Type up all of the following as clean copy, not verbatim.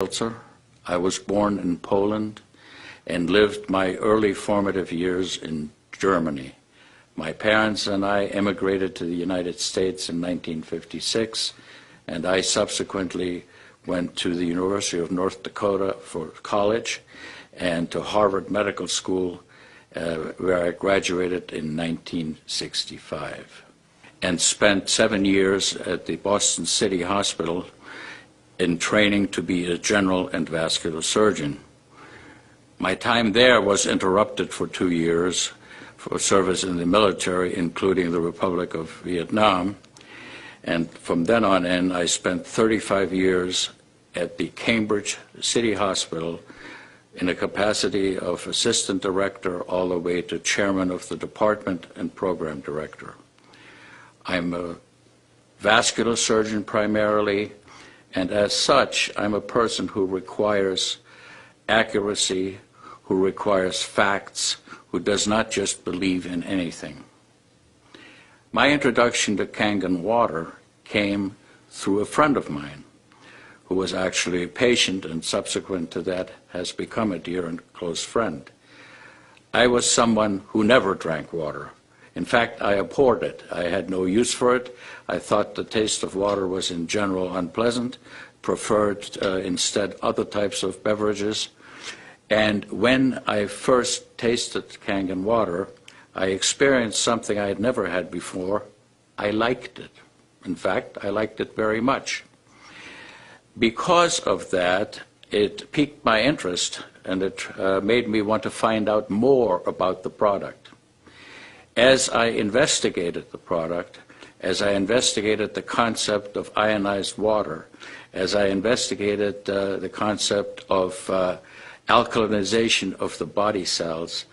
Filtzer. I was born in Poland and lived my early formative years in Germany. My parents and I emigrated to the United States in 1956, and I subsequently went to the University of North Dakota for college and to Harvard Medical School, where I graduated in 1965, and spent 7 years at the Boston City Hospital in training to be a general and vascular surgeon. My time there was interrupted for 2 years for service in the military, including the Republic of Vietnam. And from then on in, I spent 35 years at the Cambridge City Hospital in a capacity of assistant director all the way to chairman of the department and program director. I'm a vascular surgeon primarily, and as such, I'm a person who requires accuracy, who requires facts, who does not just believe in anything. My introduction to Kangen water came through a friend of mine who was actually a patient and subsequent to that has become a dear and close friend. I was someone who never drank water. In fact, I abhorred it. I had no use for it. I thought the taste of water was in general unpleasant, preferred instead other types of beverages. And when I first tasted Kangen water, I experienced something I had never had before. I liked it. In fact, I liked it very much. Because of that, it piqued my interest, and it made me want to find out more about the product. As I investigated the product, as I investigated the concept of ionized water, as I investigated the concept of alkalinization of the body cells,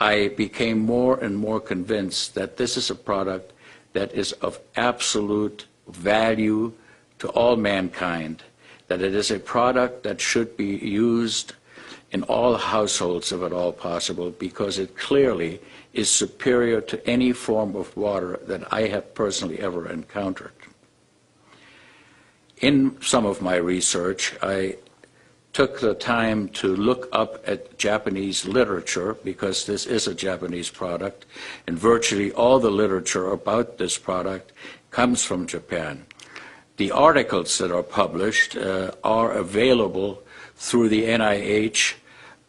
I became more and more convinced that this is a product that is of absolute value to all mankind, that it is a product that should be used in all households if at all possible, because it clearly is superior to any form of water that I have personally ever encountered. In some of my research, I took the time to look up at Japanese literature, because this is a Japanese product, and virtually all the literature about this product comes from Japan. The articles that are published are available through the NIH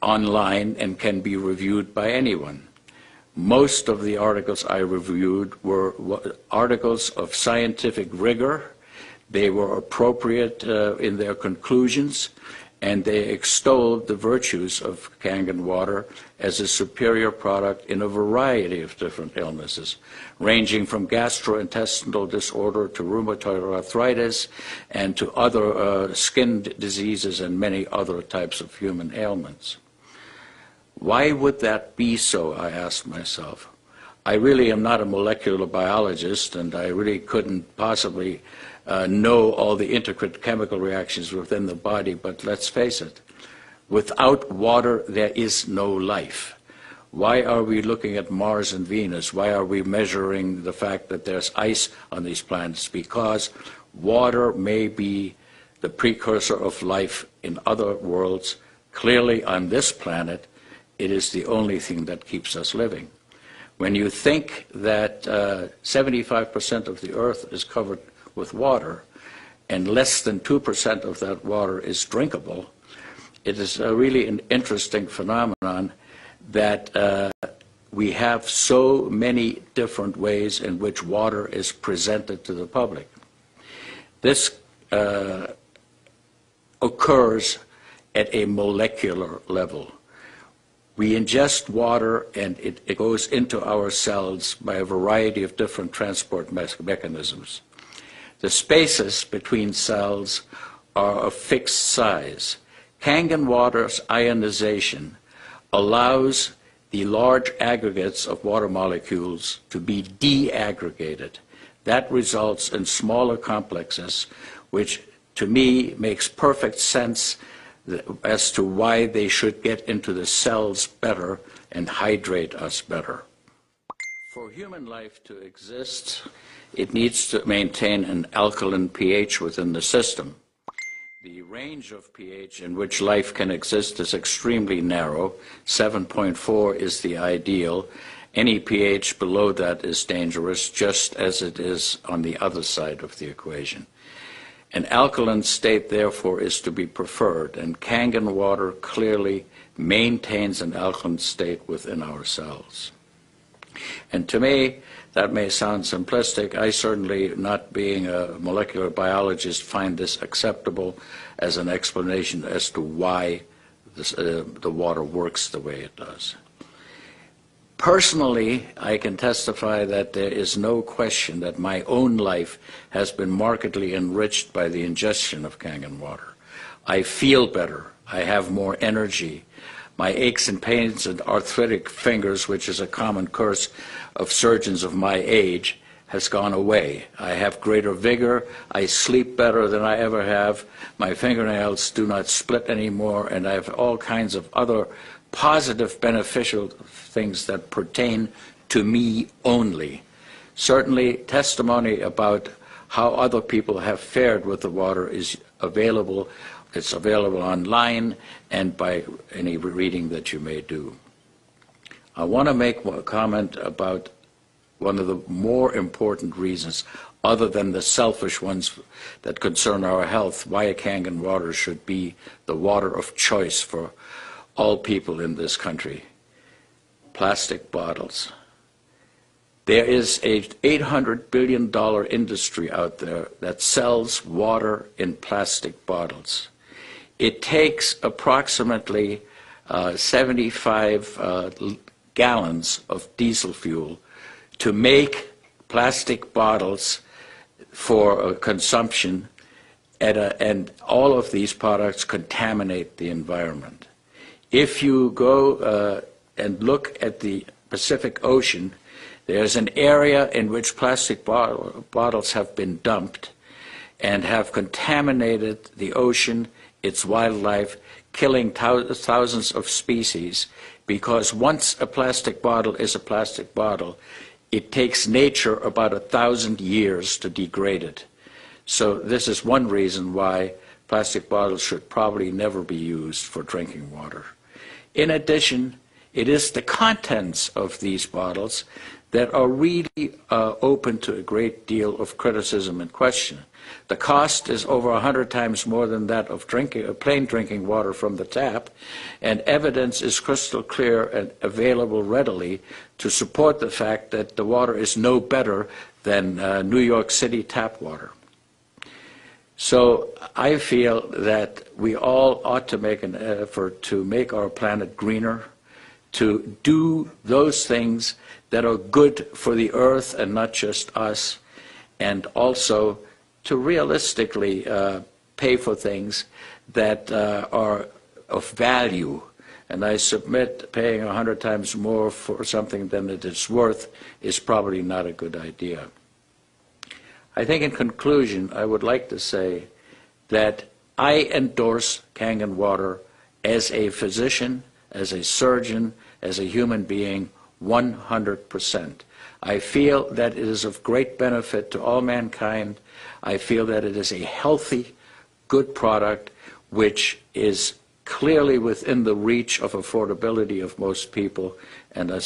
online and can be reviewed by anyone. Most of the articles I reviewed were articles of scientific rigor. They were appropriate in their conclusions, and they extolled the virtues of Kangen water as a superior product in a variety of different illnesses, ranging from gastrointestinal disorder to rheumatoid arthritis and to other skin diseases and many other types of human ailments. Why would that be so, I asked myself. I really am not a molecular biologist, and I really couldn't possibly know all the intricate chemical reactions within the body, but let's face it, without water there is no life. Why are we looking at Mars and Venus? Why are we measuring the fact that there's ice on these planets? Because water may be the precursor of life in other worlds. Clearly on this planet, it is the only thing that keeps us living. When you think that 75% of the Earth is covered with water, and less than 2% of that water is drinkable, it is really an interesting phenomenon that we have so many different ways in which water is presented to the public. This occurs at a molecular level. We ingest water, and it goes into our cells by a variety of different transport mechanisms. The spaces between cells are of fixed size. Kangen water's ionization allows the large aggregates of water molecules to be deaggregated. That results in smaller complexes, which to me makes perfect sense as to why they should get into the cells better and hydrate us better. For human life to exist, it needs to maintain an alkaline pH within the system. The range of pH in which life can exist is extremely narrow. 7.4 is the ideal. Any pH below that is dangerous, just as it is on the other side of the equation. An alkaline state, therefore, is to be preferred, and Kangen water clearly maintains an alkaline state within our cells. And to me, that may sound simplistic. I certainly, not being a molecular biologist, find this acceptable as an explanation as to why the water works the way it does. Personally, I can testify that there is no question that my own life has been markedly enriched by the ingestion of Kangen water. I feel better. I have more energy. My aches and pains and arthritic fingers, which is a common curse of surgeons of my age, has gone away. I have greater vigor. I sleep better than I ever have. My fingernails do not split anymore, and I have all kinds of other positive, beneficial things that pertain to me only. Certainly, testimony about how other people have fared with the water is available. It's available online and by any reading that you may do. I want to make a comment about one of the more important reasons, other than the selfish ones that concern our health, why Kangen water should be the water of choice for all people in this country. Plastic bottles. There is a $800 billion industry out there that sells water in plastic bottles. It takes approximately 75 gallons of diesel fuel to make plastic bottles for consumption, and all of these products contaminate the environment. If you go and look at the Pacific Ocean, there's an area in which plastic bottles have been dumped and have contaminated the ocean, its wildlife, killing thousands of species, because once a plastic bottle is a plastic bottle, it takes nature about 1,000 years to degrade it. So this is one reason why plastic bottles should probably never be used for drinking water. In addition, it is the contents of these bottles that are really open to a great deal of criticism and question. The cost is over 100 times more than that of plain drinking water from the tap, and evidence is crystal clear and available readily to support the fact that the water is no better than New York City tap water. So I feel that we all ought to make an effort to make our planet greener, to do those things that are good for the earth and not just us, and also to realistically pay for things that are of value. And I submit paying 100 times more for something than it is worth is probably not a good idea. I think in conclusion, I would like to say that I endorse Kangen water as a physician, as a surgeon, as a human being, 100%. I feel that it is of great benefit to all mankind. I feel that it is a healthy, good product which is clearly within the reach of affordability of most people, and as